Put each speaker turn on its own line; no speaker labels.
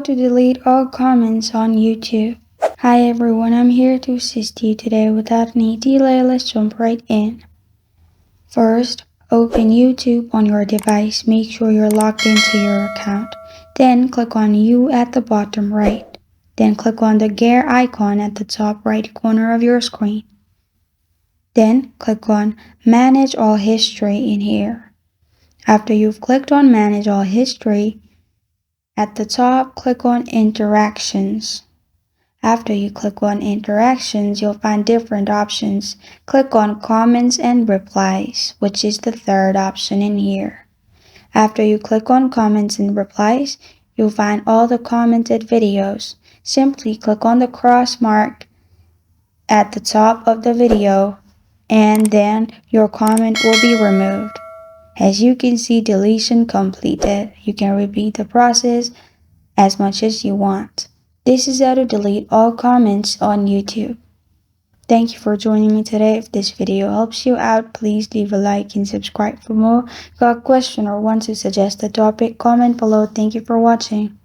to delete all comments on YouTube. Hi everyone, I'm here to assist you today. Without any delay, let's jump right in. First, open YouTube on your device. Make sure you're logged into your account. Then click on You at the bottom right. Then click on the gear icon at the top right corner of your screen. Then click on Manage All History in here. After you've clicked on Manage All History, at the top, click on Interactions. After you click on Interactions, you'll find different options. Click on Comments and Replies, which is the third option in here. After you click on Comments and Replies, you'll find all the commented videos. Simply click on the cross mark at the top of the video, and then your comment will be removed. As you can see, deletion completed. You can repeat the process as much as you want. This is how to delete all comments on YouTube. Thank you for joining me today. If this video helps you out, please leave a like and subscribe for more. Got a question or want to suggest a topic? Comment below. Thank you for watching.